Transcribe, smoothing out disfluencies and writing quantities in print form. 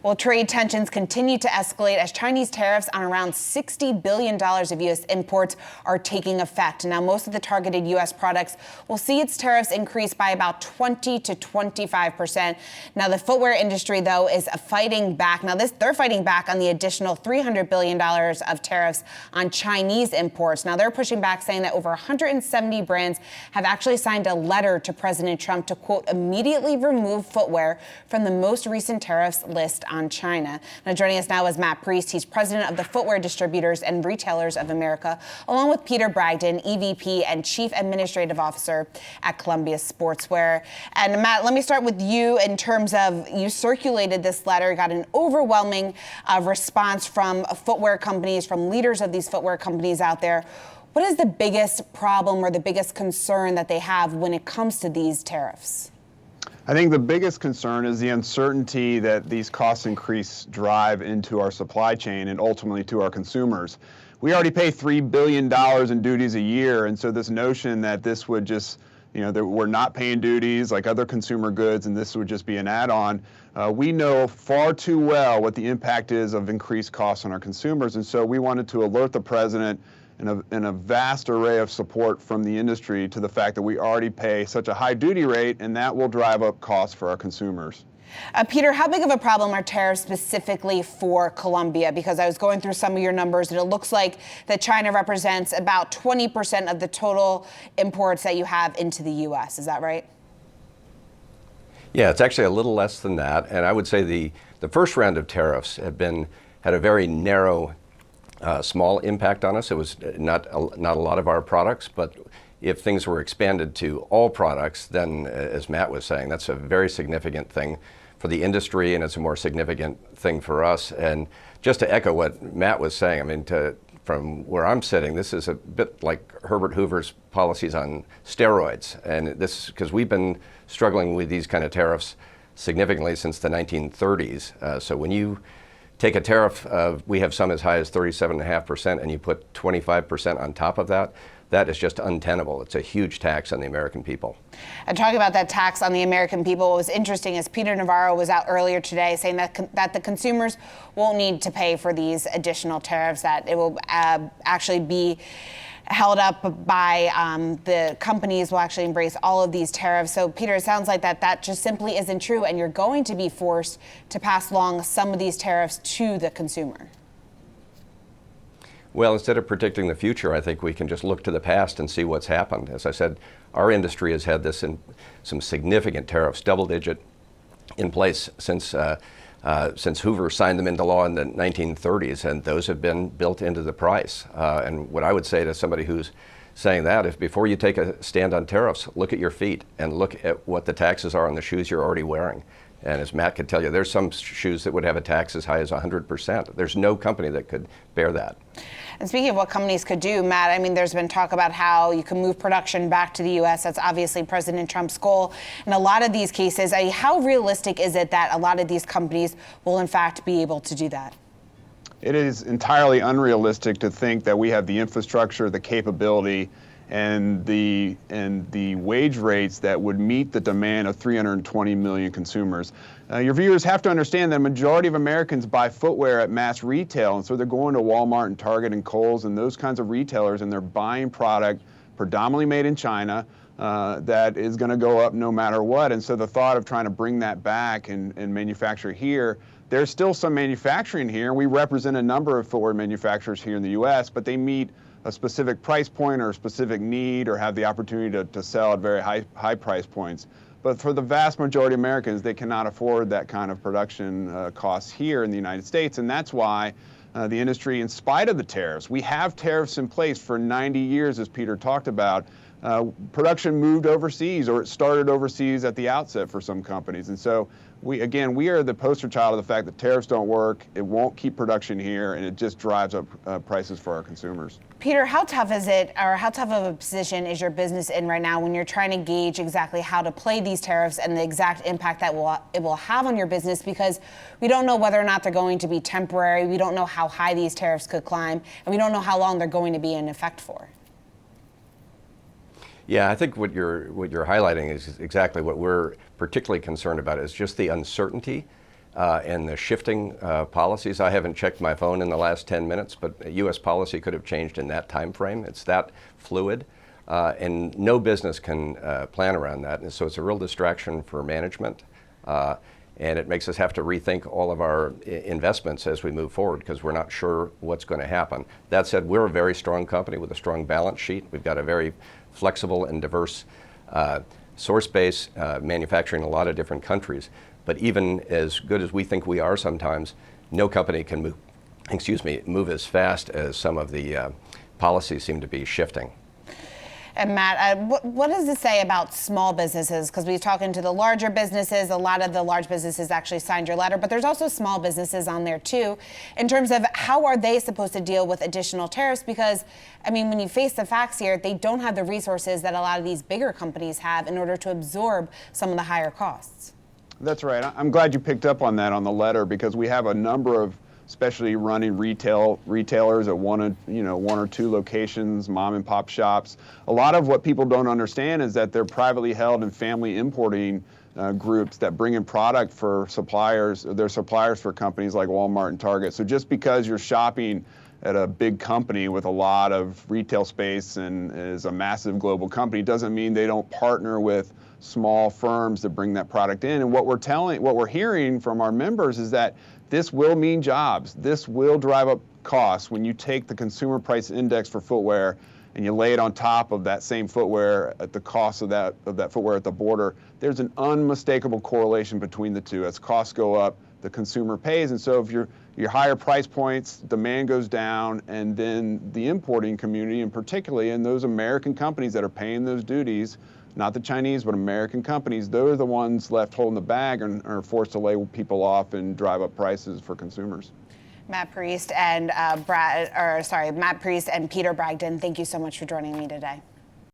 Well, trade tensions continue to escalate as Chinese tariffs on around $60 billion of U.S. imports are taking effect. Now, most of the targeted U.S. products will see its tariffs increase by about 20 to 25%. Now, the footwear industry, though, is fighting back. Now, they're fighting back on the additional $300 billion of tariffs on Chinese imports. Now, they're pushing back, saying that over 170 brands have actually signed a letter to President Trump to, quote, immediately remove footwear from the most recent tariffs list on China. Now, joining us now is Matt Priest. He's president of the Footwear Distributors and Retailers of America, along with Peter Bragdon, EVP and Chief Administrative Officer at Columbia Sportswear. And Matt, let me start with you in terms of you circulated this letter, got an overwhelming response from footwear companies, from leaders of these footwear companies out there. What is the biggest problem or the biggest concern that they have when it comes to these tariffs? I think the biggest concern is the uncertainty that these cost increases drive into our supply chain and ultimately to our consumers. We already pay $3 billion in duties a year, and so this notion that this would just, that we're not paying duties like other consumer goods and this would just be an add-on, we know far too well what the impact is of increased costs on our consumers, and so we wanted to alert the president and a vast array of support from the industry to the fact that we already pay such a high duty rate, and that will drive up costs for our consumers. Peter, how big of a problem are tariffs specifically for Columbia? Because I was going through some of your numbers, and it looks like that China represents about 20% of the total imports that you have into the U.S. Is that right? Yeah, it's actually a little less than that. And I would say the first round of tariffs had a very narrow small impact on us. It was not a lot of our products, but if things were expanded to all products, then as Matt was saying, that's a very significant thing for the industry, and it's a more significant thing for us. And just to echo what Matt was saying, I mean, from where I'm sitting, this is a bit like Herbert Hoover's policies on steroids. And this, because we've been struggling with these kind of tariffs significantly since the 1930s. So when you take a tariff, we have some as high as 37.5%, and you put 25% on top of that, that is just untenable. It's a huge tax on the American people. And talking about that tax on the American people, what was interesting is Peter Navarro was out earlier today saying that the consumers won't need to pay for these additional tariffs, that it will actually be held up by the companies will actually embrace all of these tariffs. So, Peter, it sounds like that just simply isn't true, and you're going to be forced to pass along some of these tariffs to the consumer. Well, instead of predicting the future, I think we can just look to the past and see what's happened. As I said, our industry has had this in some significant tariffs, double-digit, in place since Hoover signed them into law in the 1930s, and those have been built into the price. And what I would say to somebody who's saying that, if before you take a stand on tariffs, look at your feet and look at what the taxes are on the shoes you're already wearing. And as Matt could tell you, there's some shoes that would have a tax as high as 100%. There's no company that could bear that. And speaking of what companies could do, Matt, I mean, there's been talk about how you can move production back to the U.S. That's obviously President Trump's goal. In a lot of these cases, how realistic is it that a lot of these companies will, in fact, be able to do that? It is entirely unrealistic to think that we have the infrastructure, the capability, and the wage rates that would meet the demand of 320 million consumers. Your viewers have to understand that a majority of Americans buy footwear at mass retail, and so they're going to Walmart and Target and Kohl's and those kinds of retailers, and they're buying product predominantly made in China that is going to go up no matter what. And so the thought of trying to bring that back and manufacture here, there's still some manufacturing here, and we represent a number of footwear manufacturers here in the U.S., but they meet a specific price point or a specific need or have the opportunity to sell at very high price points. But for the vast majority of Americans, they cannot afford that kind of production costs here in the United States. And that's why the industry, in spite of the tariffs, we have tariffs in place for 90 years, as Peter talked about. Production moved overseas, or it started overseas at the outset for some companies. And so we are the poster child of the fact that tariffs don't work, it won't keep production here, and it just drives up prices for our consumers. Peter, how tough is it, or how tough of a position is your business in right now when you're trying to gauge exactly how to play these tariffs and the exact impact that it will have on your business? Because we don't know whether or not they're going to be temporary, we don't know how high these tariffs could climb, and we don't know how long they're going to be in effect for. Yeah, I think what you're highlighting is exactly what we're particularly concerned about, is just the uncertainty and the shifting policies. I haven't checked my phone in the last 10 minutes, but U.S. policy could have changed in that time frame. It's that fluid, and no business can plan around that. And so it's a real distraction for management, and it makes us have to rethink all of our investments as we move forward because we're not sure what's going to happen. That said, we're a very strong company with a strong balance sheet. We've got a very flexible and diverse source base, manufacturing in a lot of different countries. But even as good as we think we are sometimes, no company can move as fast as some of the policies seem to be shifting. And Matt, what does this say about small businesses? Because we've talked to the larger businesses. A lot of the large businesses actually signed your letter, but there's also small businesses on there too. In terms of how are they supposed to deal with additional tariffs? Because, I mean, when you face the facts here, they don't have the resources that a lot of these bigger companies have in order to absorb some of the higher costs. That's right. I'm glad you picked up on that on the letter because we have a number of especially running retailers at one or two locations, mom and pop shops. A lot of what people don't understand is that they're privately held and family importing groups that bring in product for suppliers. They're suppliers for companies like Walmart and Target. So just because you're shopping at a big company with a lot of retail space and is a massive global company doesn't mean they don't partner with small firms to bring that product in. And what we're hearing from our members is that this will mean jobs. This will drive up costs. When you take the consumer price index for footwear and you lay it on top of that same footwear at the cost of that footwear at the border, there's an unmistakable correlation between the two. As costs go up, the consumer pays. And so if your higher price points, demand goes down, and then the importing community, and particularly in those American companies that are paying those duties, not the Chinese, but American companies, they're the ones left holding the bag and are forced to lay people off and drive up prices for consumers. Matt Priest and Peter Bragdon, thank you so much for joining me today.